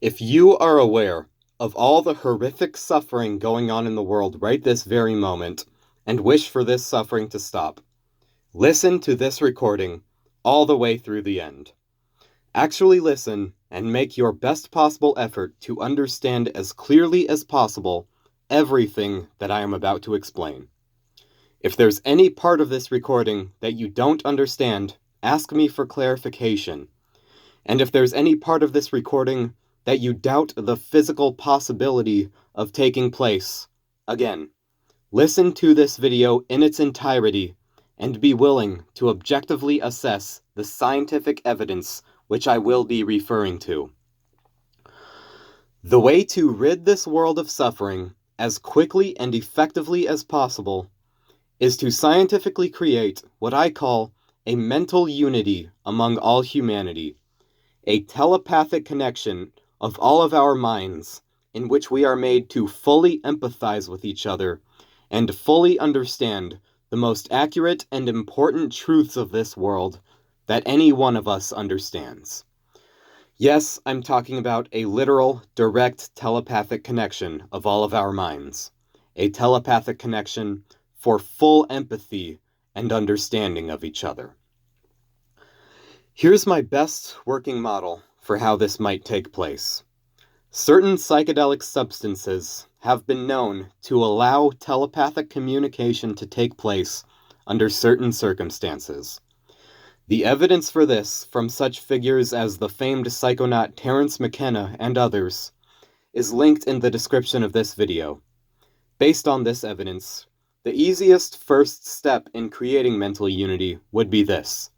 If you are aware of all the horrific suffering going on in the world right this very moment, and wish for this suffering to stop, listen to this recording all the way through the end. Actually listen and make your best possible effort to understand as clearly as possible everything that I am about to explain. If there's any part of this recording that you don't understand, ask me for clarification. And if there's any part of this recording that you doubt the physical possibility of taking place, again, listen to this video in its entirety and be willing to objectively assess the scientific evidence which I will be referring to. The way to rid this world of suffering as quickly and effectively as possible is to scientifically create what I call a mental unity among all humanity, a telepathic connection of all of our minds in which we are made to fully empathize with each other and fully understand the most accurate and important truths of this world that any one of us understands. Yes, I'm talking about a literal, direct telepathic connection of all of our minds, a telepathic connection for full empathy and understanding of each other. Here's my best working model for how this might take place. Certain psychedelic substances have been known to allow telepathic communication to take place under certain circumstances. The evidence for this from such figures as the famed psychonaut Terence McKenna and others is linked in the description of this video. Based on this evidence, the easiest first step in creating mental unity would be this.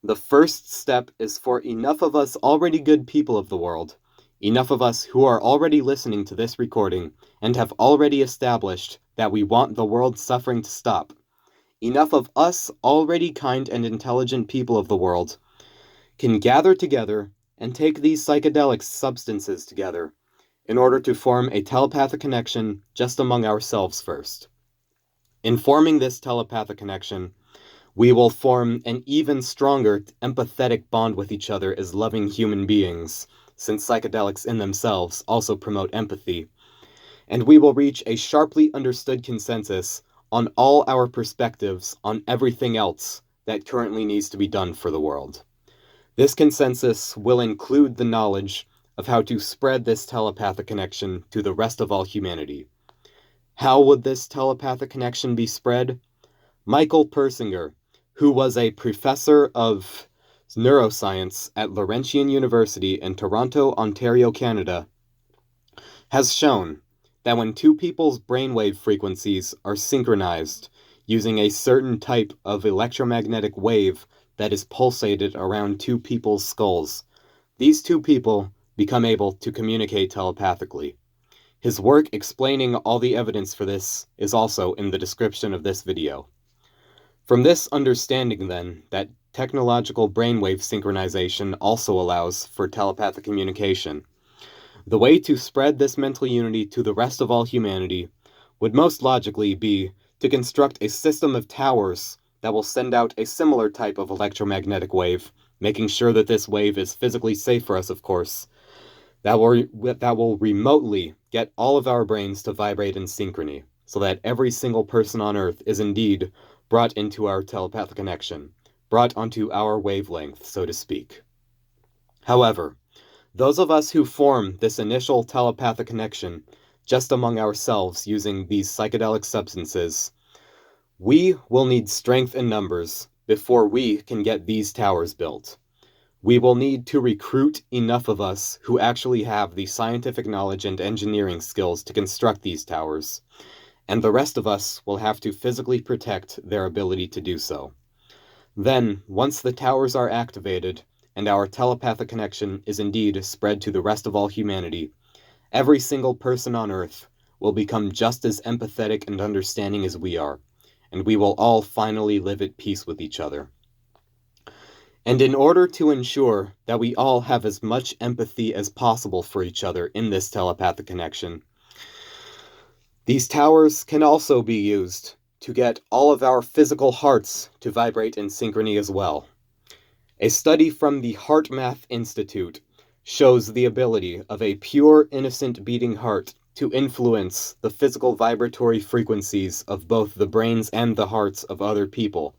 The first step is for enough of us already good people of the world, enough of us who are already listening to this recording and have already established that we want the world's suffering to stop, enough of us already kind and intelligent people of the world can gather together and take these psychedelic substances together in order to form a telepathic connection just among ourselves first. In forming this telepathic connection, we will form an even stronger empathetic bond with each other as loving human beings, since psychedelics in themselves also promote empathy, and we will reach a sharply understood consensus on all our perspectives on everything else that currently needs to be done for the world. This consensus will include the knowledge of how to spread this telepathic connection to the rest of all humanity. How would this telepathic connection be spread? Michael Persinger, who was a professor of neuroscience at Laurentian University in Toronto, Ontario, Canada, has shown that when two people's brainwave frequencies are synchronized using a certain type of electromagnetic wave that is pulsated around two people's skulls, these two people become able to communicate telepathically. His work explaining all the evidence for this is also in the description of this video. From this understanding, then, that technological brainwave synchronization also allows for telepathic communication, the way to spread this mental unity to the rest of all humanity would most logically be to construct a system of towers that will send out a similar type of electromagnetic wave, making sure that this wave is physically safe for us, of course, that will remotely get all of our brains to vibrate in synchrony, so that every single person on Earth is indeed brought into our telepathic connection, brought onto our wavelength, so to speak. However, those of us who form this initial telepathic connection just among ourselves using these psychedelic substances, we will need strength in numbers before we can get these towers built. We will need to recruit enough of us who actually have the scientific knowledge and engineering skills to construct these towers, and the rest of us will have to physically protect their ability to do so. Then, once the towers are activated, and our telepathic connection is indeed spread to the rest of all humanity, every single person on Earth will become just as empathetic and understanding as we are, and we will all finally live at peace with each other. And in order to ensure that we all have as much empathy as possible for each other in this telepathic connection, these towers can also be used to get all of our physical hearts to vibrate in synchrony as well. A study from the HeartMath Institute shows the ability of a pure, innocent beating heart to influence the physical vibratory frequencies of both the brains and the hearts of other people,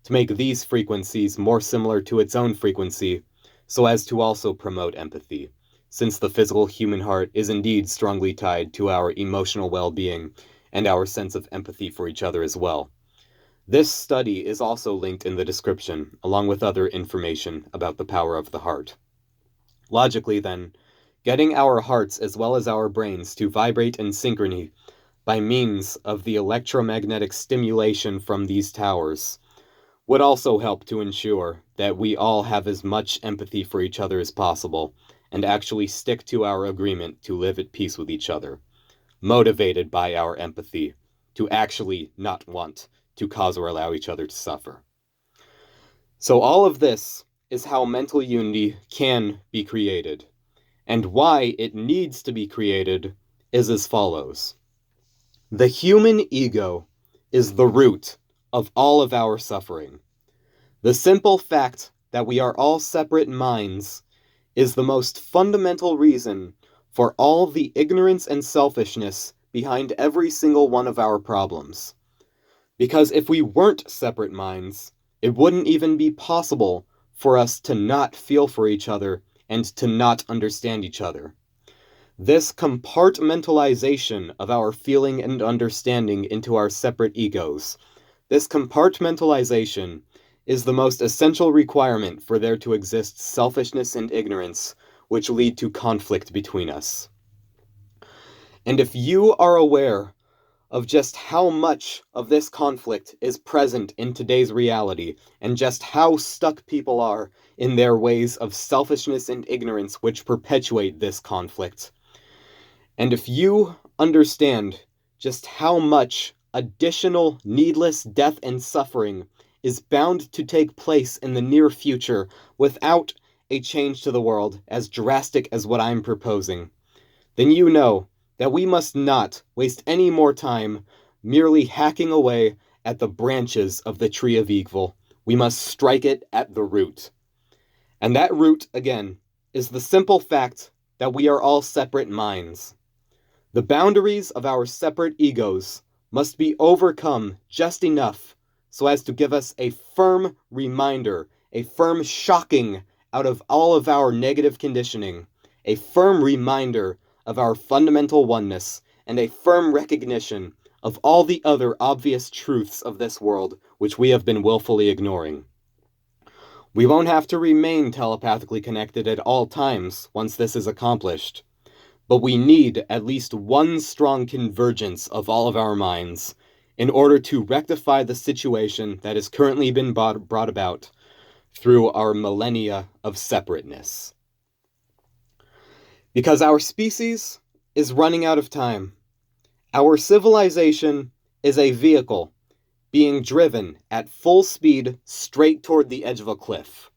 to make these frequencies more similar to its own frequency, so as to also promote empathy, since the physical human heart is indeed strongly tied to our emotional well-being and our sense of empathy for each other as well. This study is also linked in the description, along with other information about the power of the heart. Logically, then, getting our hearts as well as our brains to vibrate in synchrony by means of the electromagnetic stimulation from these towers would also help to ensure that we all have as much empathy for each other as possible and actually stick to our agreement to live at peace with each other, motivated by our empathy to actually not want to cause or allow each other to suffer. So all of this is how mental unity can be created, and why it needs to be created is as follows. The human ego is the root of all of our suffering. The simple fact that we are all separate minds is the most fundamental reason for all the ignorance and selfishness behind every single one of our problems. Because if we weren't separate minds, it wouldn't even be possible for us to not feel for each other and to not understand each other. This compartmentalization of our feeling and understanding into our separate egos, this compartmentalization is the most essential requirement for there to exist selfishness and ignorance, which lead to conflict between us. And if you are aware of just how much of this conflict is present in today's reality, and just how stuck people are in their ways of selfishness and ignorance which perpetuate this conflict, and if you understand just how much additional needless death and suffering is bound to take place in the near future without a change to the world as drastic as what I'm proposing, then you know that we must not waste any more time merely hacking away at the branches of the tree of evil. We must strike it at the root. And that root, again, is the simple fact that we are all separate minds. The boundaries of our separate egos must be overcome just enough so as to give us a firm reminder, a firm shocking out of all of our negative conditioning, a firm reminder of our fundamental oneness, and a firm recognition of all the other obvious truths of this world which we have been willfully ignoring. We won't have to remain telepathically connected at all times once this is accomplished, but we need at least one strong convergence of all of our minds in order to rectify the situation that has currently been brought about through our millennia of separateness. Because our species is running out of time. Our civilization is a vehicle being driven at full speed straight toward the edge of a cliff.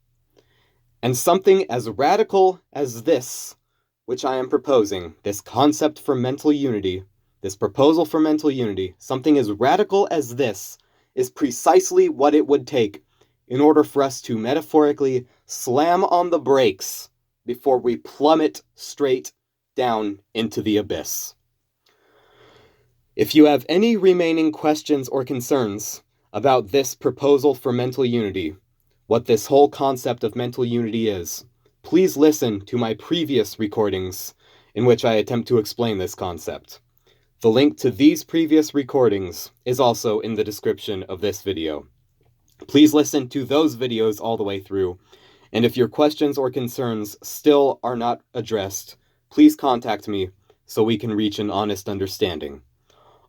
And something as radical as this, which I am proposing, this concept for mental unity, this proposal for mental unity, something as radical as this is precisely what it would take in order for us to metaphorically slam on the brakes before we plummet straight down into the abyss. If you have any remaining questions or concerns about this proposal for mental unity, what this whole concept of mental unity is, please listen to my previous recordings in which I attempt to explain this concept. The link to these previous recordings is also in the description of this video. Please listen to those videos all the way through, and if your questions or concerns still are not addressed, please contact me so we can reach an honest understanding.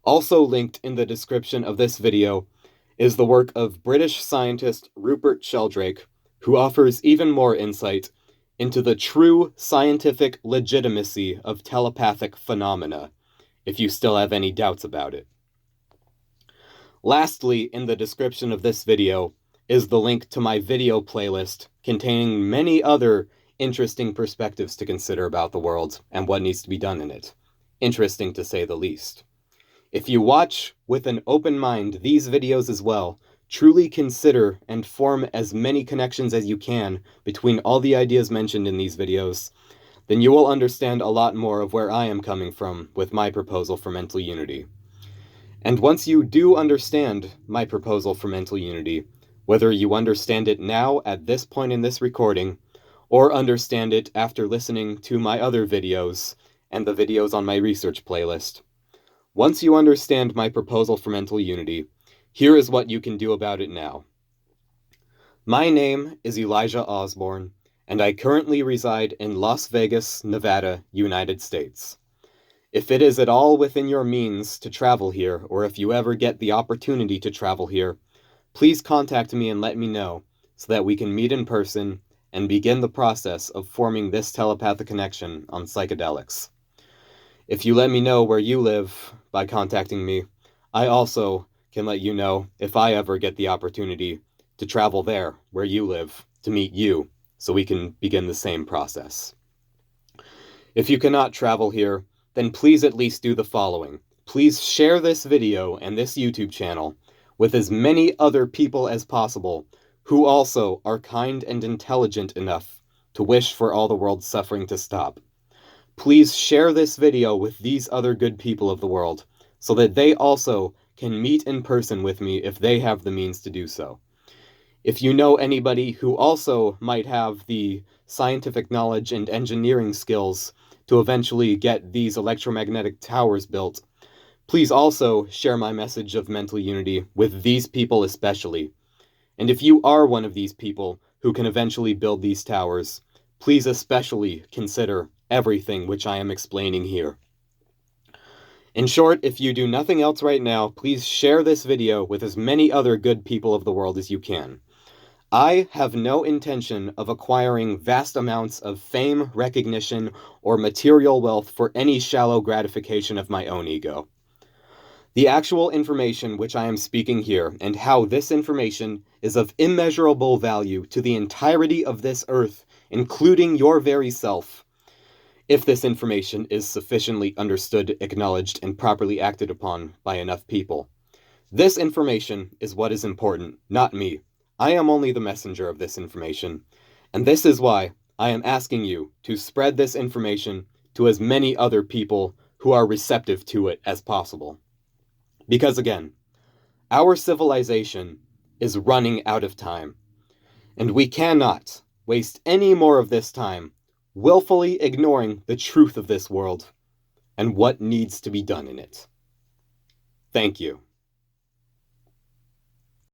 Also linked in the description of this video is the work of British scientist Rupert Sheldrake, who offers even more insight into the true scientific legitimacy of telepathic phenomena, if you still have any doubts about it. Lastly, in the description of this video is the link to my video playlist containing many other interesting perspectives to consider about the world and what needs to be done in it. Interesting to say the least. If you watch with an open mind these videos as well, truly consider and form as many connections as you can between all the ideas mentioned in these videos, then you will understand a lot more of where I am coming from with my proposal for mental unity. And once you do understand my proposal for mental unity, whether you understand it now at this point in this recording, or understand it after listening to my other videos and the videos on my research playlist, once you understand my proposal for mental unity, here is what you can do about it now. My name is Elijah Osborne, and I currently reside in Las Vegas, Nevada, United States. If it is at all within your means to travel here, or if you ever get the opportunity to travel here, please contact me and let me know so that we can meet in person and begin the process of forming this telepathic connection on psychedelics. If you let me know where you live by contacting me, I also can let you know if I ever get the opportunity to travel there where you live to meet you so we can begin the same process. If you cannot travel here, then please at least do the following. Please share this video and this YouTube channel with as many other people as possible who also are kind and intelligent enough to wish for all the world's suffering to stop. Please share this video with these other good people of the world so that they also can meet in person with me if they have the means to do so. If you know anybody who also might have the scientific knowledge and engineering skills to eventually get these electromagnetic towers built, please also share my message of mental unity with these people especially. And if you are one of these people who can eventually build these towers, please especially consider everything which I am explaining here. In short, if you do nothing else right now, please share this video with as many other good people of the world as you can. I have no intention of acquiring vast amounts of fame, recognition, or material wealth for any shallow gratification of my own ego. The actual information which I am speaking here, and how this information is of immeasurable value to the entirety of this earth, including your very self, if this information is sufficiently understood, acknowledged, and properly acted upon by enough people. This information is what is important, not me. I am only the messenger of this information, and this is why I am asking you to spread this information to as many other people who are receptive to it as possible. Because again, our civilization is running out of time, and we cannot waste any more of this time willfully ignoring the truth of this world and what needs to be done in it. Thank you.